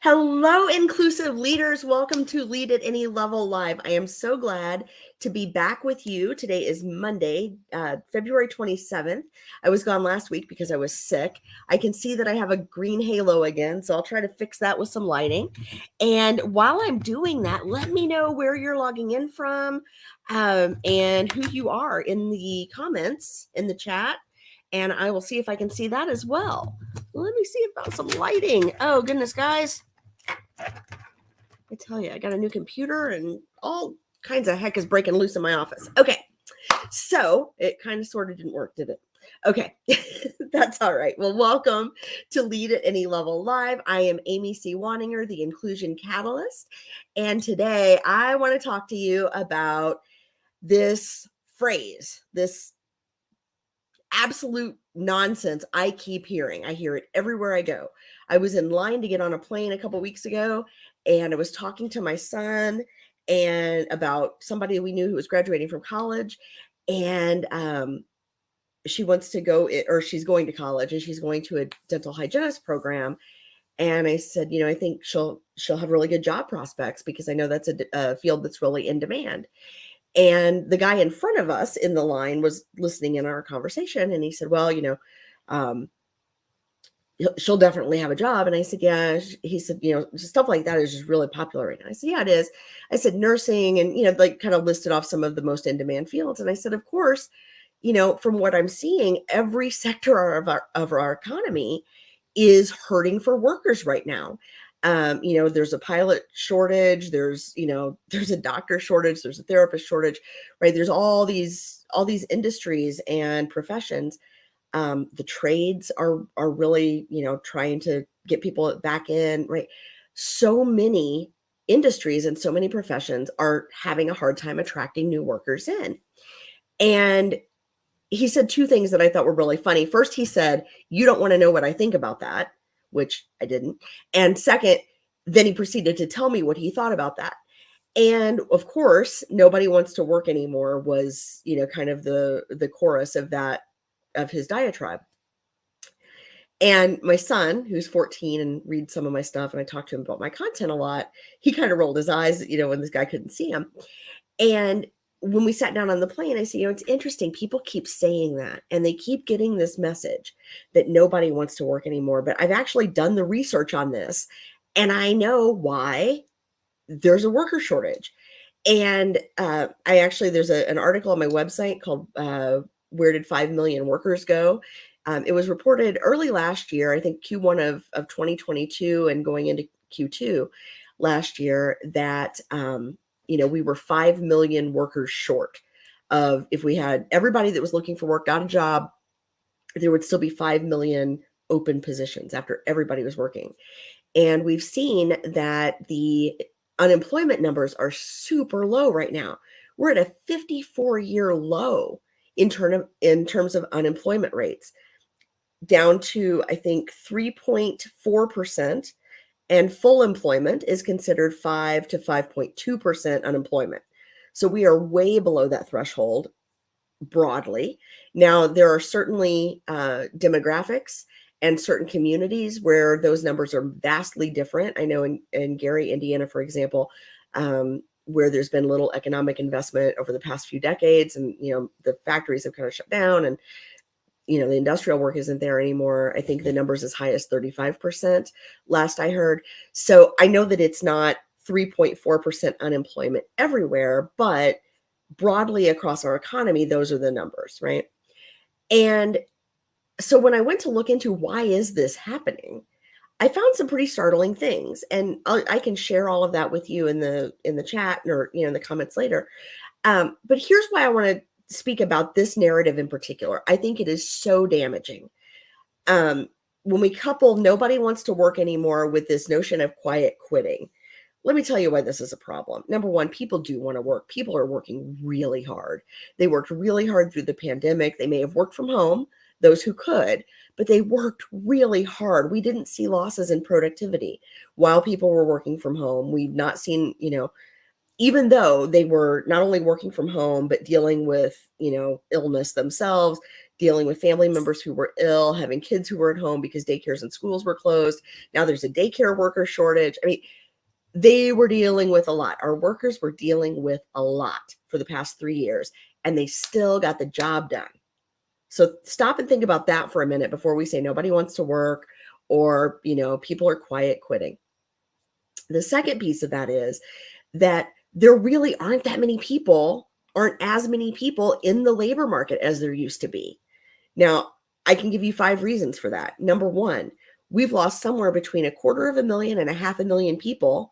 Hello, inclusive leaders. Welcome to Lead at Any Level Live. I am so glad to be back with you. Today is Monday, February 27th. I was gone last week because I was sick. I can see that I have a green halo again, so I'll try to fix that with some lighting. And while I'm doing that, let me know where you're logging in from and who you are in the comments in the chat. And I will see if I can see that as well. Let me see about some lighting. Oh, goodness, guys. I tell you, I got a new computer and all kinds of heck is breaking loose in my office. Okay, so it kind of sort of didn't work, did it? Okay, that's all right. Well, welcome to Lead at Any Level Live. I am Amy C. Waninger, the Inclusion Catalyst. And today I want to talk to you about this phrase, this absolute nonsense I keep hearing. I hear it everywhere I go. I was in line to get on a plane a couple weeks ago, and I was talking to my son and about somebody we knew who was graduating from college, and she wants to go, or she's going to college, and she's going to a dental hygienist program. And I said, I think she'll have really good job prospects because I know that's a field that's really in demand. And the guy in front of us in the line was listening in our conversation, and he said, well, she'll definitely have a job. And I said, yeah. He said, stuff like that is just really popular right now. I said, yeah, it is. I said, nursing, and, like kind of listed off some of the most in-demand fields. And I said, of course, from what I'm seeing, every sector of our economy is hurting for workers right now. There's a pilot shortage, there's a doctor shortage, there's a therapist shortage, right? There's all these industries and professions. The trades are really, trying to get people back in, right? So many industries and so many professions are having a hard time attracting new workers in. And he said two things that I thought were really funny. First, he said, you don't want to know what I think about that, which I didn't. And second, then he proceeded to tell me what he thought about that. And of course, nobody wants to work anymore was, kind of the chorus of his diatribe. And my son, who's 14 and reads some of my stuff, and I talk to him about my content a lot, he kind of rolled his eyes, when this guy couldn't see him. And when we sat down on the plane, I said, it's interesting. People keep saying that, and they keep getting this message that nobody wants to work anymore. But I've actually done the research on this, and I know why there's a worker shortage. And there's an article on my website called Where Did 5 Million Workers Go? It was reported early last year, I think Q1 of 2022 and going into Q2 last year, that we were 5 million workers short of, if we had everybody that was looking for work got a job, there would still be 5 million open positions after everybody was working. And we've seen that the unemployment numbers are super low right now. We're at a 54-year low in terms of unemployment rates, down to, I think, 3.4%. And full employment is considered 5 to 5.2% unemployment. So we are way below that threshold broadly. Now, there are certainly demographics and certain communities where those numbers are vastly different. I know in Gary, Indiana, for example, where there's been little economic investment over the past few decades, and the factories have kind of shut down, and the industrial work isn't there anymore. I think the number's as high as 35% last I heard. So I know that it's not 3.4% unemployment everywhere, but broadly across our economy, those are the numbers, right? And so when I went to look into why is this happening, I found some pretty startling things, and I can share all of that with you in the chat or in the comments later. But here's why I want to speak about this narrative in particular. I think it is so damaging. When we couple nobody wants to work anymore with this notion of quiet quitting, let me tell you why this is a problem. Number one, people do want to work. People are working really hard. They worked really hard through the pandemic. They may have worked from home, those who could, but they worked really hard. We didn't see losses in productivity while people were working from home. We've not seen, even though they were not only working from home, but dealing with, illness themselves, dealing with family members who were ill, having kids who were at home because daycares and schools were closed. Now there's a daycare worker shortage. I mean, they were dealing with a lot. Our workers were dealing with a lot for the past 3 years, and they still got the job done. So stop and think about that for a minute before we say nobody wants to work or, people are quiet quitting. The second piece of that is that there really aren't as many people in the labor market as there used to be. Now, I can give you 5 reasons for that. Number one, we've lost somewhere between 250,000 and 500,000 people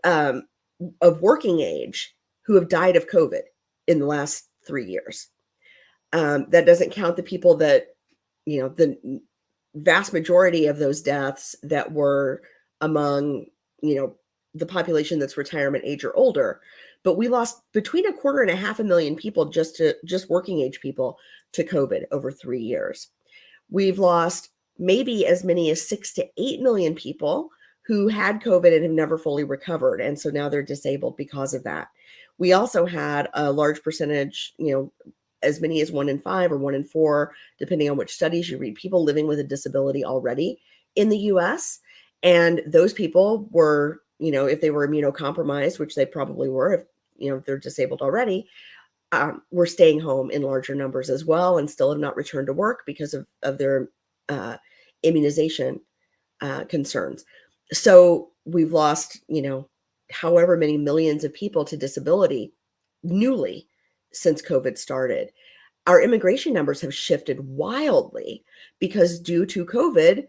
of working age who have died of COVID in the last 3 years. That doesn't count the people that, the vast majority of those deaths that were among, the population that's retirement age or older. But we lost between 250,000 and 500,000 people just working age people to COVID over 3 years. We've lost maybe as many as 6 to 8 million people who had COVID and have never fully recovered. And so now they're disabled because of that. We also had a large percentage, as many as 1 in 5 or 1 in 4, depending on which studies you read, people living with a disability already in the US. And those people were, if they were immunocompromised, which they probably were, if they're disabled already, were staying home in larger numbers as well and still have not returned to work because of their immunization concerns. So we've lost, however many millions of people to disability newly since COVID started. Our immigration numbers have shifted wildly because due to COVID,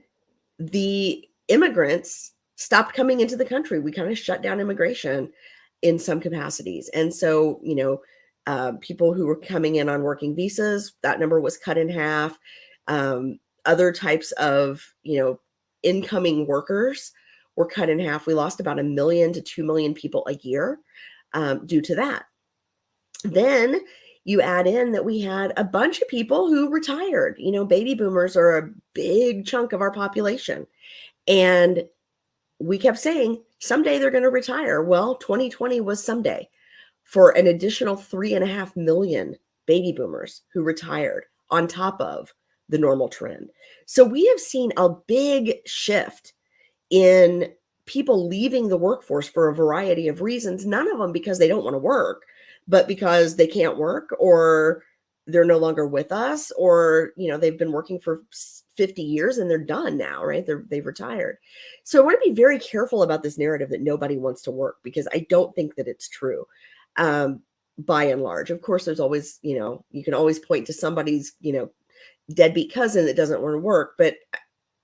the immigrants stopped coming into the country. We kind of shut down immigration in some capacities. And so, people who were coming in on working visas, that number was cut in half. Other types of, incoming workers were cut in half. We lost about 1 million to 2 million people a year due to that. Then you add in that we had a bunch of people who retired. Baby boomers are a big chunk of our population. And we kept saying someday they're going to retire. Well, 2020 was someday for an additional 3.5 million baby boomers who retired on top of the normal trend. So we have seen a big shift in people leaving the workforce for a variety of reasons, none of them because they don't want to work, but because they can't work or they're no longer with us, or, they've been working for 50 years and they're done now, right? They've retired. So I want to be very careful about this narrative that nobody wants to work, because I don't think that it's true. By and large, of course, there's always, you can always point to somebody's, deadbeat cousin that doesn't want to work. But,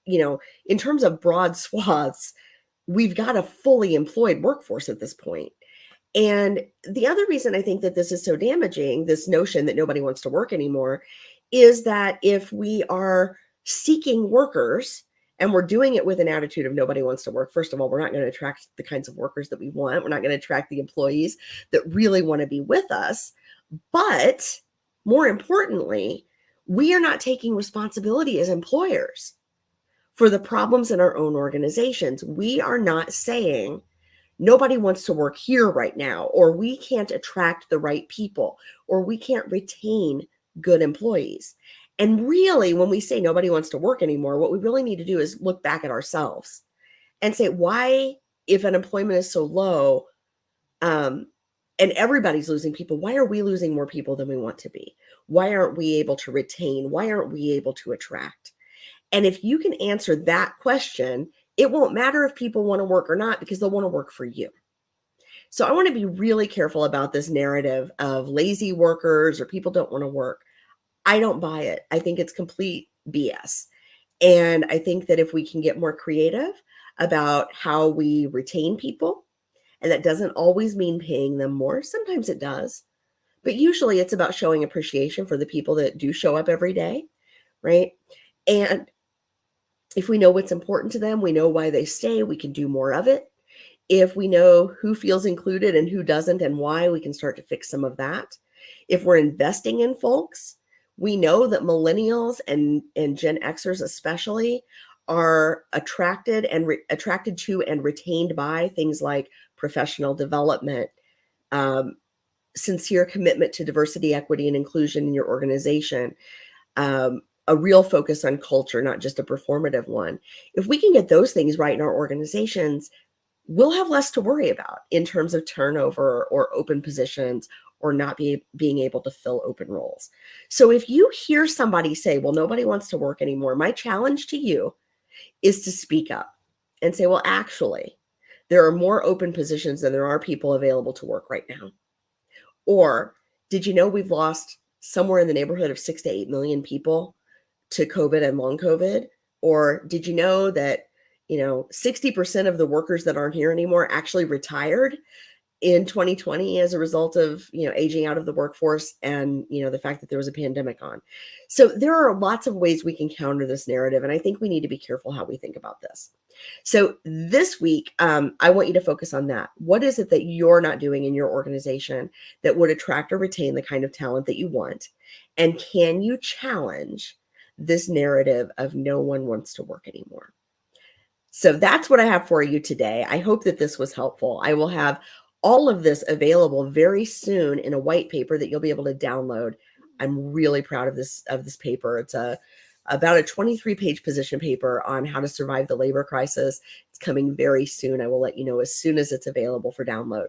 in terms of broad swaths, we've got a fully employed workforce at this point. And the other reason I think that this is so damaging, this notion that nobody wants to work anymore, is that if we are seeking workers and we're doing it with an attitude of nobody wants to work, first of all, we're not going to attract the kinds of workers that we want. We're not going to attract the employees that really want to be with us. But more importantly, we are not taking responsibility as employers for the problems in our own organizations. We are not saying nobody wants to work here right now, or we can't attract the right people, or we can't retain good employees. And really, when we say nobody wants to work anymore, what we really need to do is look back at ourselves and say, why, if unemployment is so low, and everybody's losing people, why are we losing more people than we want to be? Why aren't we able to retain? Why aren't we able to attract? And if you can answer that question, it won't matter if people want to work or not, because they'll want to work for you. So I want to be really careful about this narrative of lazy workers or people don't want to work. I don't buy it. I think it's complete BS. And I think that if we can get more creative about how we retain people, and that doesn't always mean paying them more. Sometimes it does. But usually it's about showing appreciation for the people that do show up every day, right? And if we know what's important to them, we know why they stay, we can do more of it. If we know who feels included and who doesn't and why, we can start to fix some of that. If we're investing in folks, we know that millennials and Gen Xers especially are attracted to and retained by things like professional development, sincere commitment to diversity, equity, and inclusion in your organization, a real focus on culture, not just a performative one. If we can get those things right in our organizations, we'll have less to worry about in terms of turnover or open positions or not being able to fill open roles. So if you hear somebody say, well, nobody wants to work anymore, my challenge to you is to speak up and say, well, actually, there are more open positions than there are people available to work right now. Or did you know we've lost somewhere in the neighborhood of 6 to 8 million people to COVID and long COVID? Or did you know that, 60% of the workers that aren't here anymore actually retired in 2020 as a result of, aging out of the workforce and, the fact that there was a pandemic on. So there are lots of ways we can counter this narrative. And I think we need to be careful how we think about this. So this week, I want you to focus on that. What is it that you're not doing in your organization that would attract or retain the kind of talent that you want? And can you challenge this narrative of no one wants to work anymore? So that's what I have for you today. I hope that this was helpful. I will have all of this available very soon in a white paper that you'll be able to download. I'm really proud of this paper. It's about a 23-page position paper on how to survive the labor crisis. It's coming very soon. I will let you know as soon as it's available for download.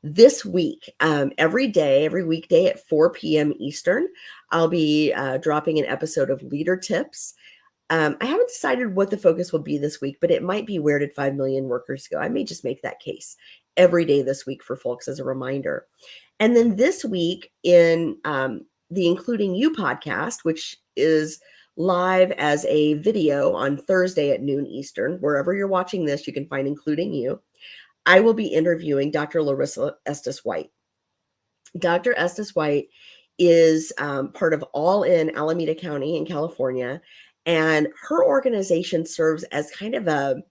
This week, every weekday at 4 p.m. Eastern, I'll be dropping an episode of Leader Tips. I haven't decided what the focus will be this week, but it might be where did 5 million workers go? I may just make that case every day this week for folks as a reminder. And then this week in the Including You podcast, which is live as a video on Thursday at noon Eastern, wherever you're watching this, you can find Including You. I will be interviewing Dr. Larissa Estes White. Dr. Estes White is part of All in Alameda County in California. And her organization serves as kind of an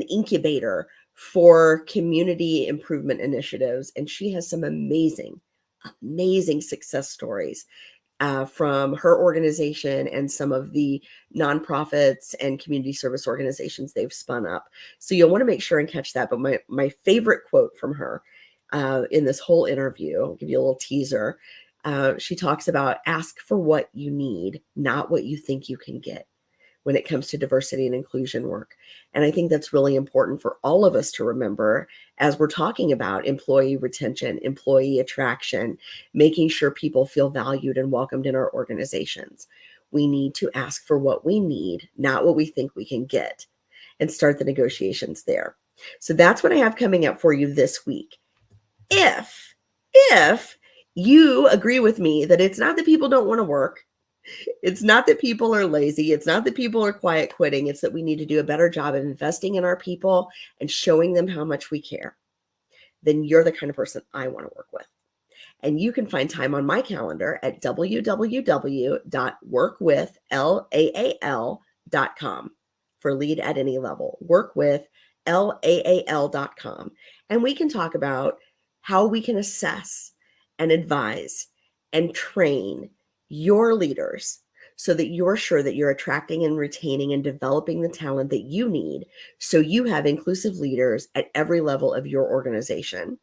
incubator for community improvement initiatives. And she has some amazing success stories from her organization and some of the nonprofits and community service organizations they've spun up. So you'll want to make sure and catch that. But my favorite quote from her in this whole interview, I'll give you a little teaser. She talks about ask for what you need, not what you think you can get, when it comes to diversity and inclusion work. And I think that's really important for all of us to remember as we're talking about employee retention, employee attraction, making sure people feel valued and welcomed in our organizations. We need to ask for what we need, not what we think we can get, and start the negotiations there. So that's what I have coming up for you this week. If you agree with me that it's not that people don't want to work, it's not that people are lazy. It's not that people are quiet quitting. It's that we need to do a better job of investing in our people and showing them how much we care. Then you're the kind of person I want to work with. And you can find time on my calendar at www.workwithlaal.com for lead at any level. Workwithlaal.com. And we can talk about how we can assess and advise and train your leaders so that you're sure that you're attracting and retaining and developing the talent that you need so you have inclusive leaders at every level of your organization.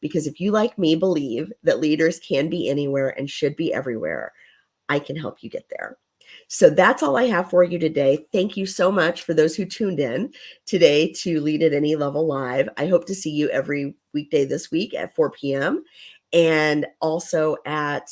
Because if you, like me, believe that leaders can be anywhere and should be everywhere, I can help you get there. So that's all I have for you today. Thank you so much for those who tuned in today to Lead at Any Level Live. I hope to see you every weekday this week at 4 p.m. and also at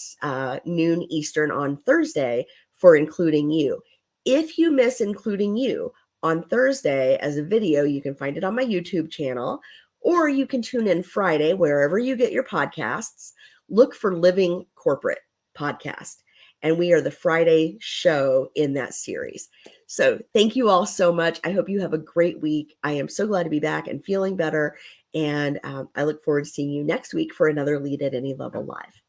noon Eastern on Thursday for Including You. If you miss Including You on Thursday as a video, you can find it on my YouTube channel, or you can tune in Friday, wherever you get your podcasts. Look for Living Corporate Podcast. And we are the Friday show in that series. So thank you all so much. I hope you have a great week. I am so glad to be back and feeling better. And I look forward to seeing you next week for another Lead at Any Level Live.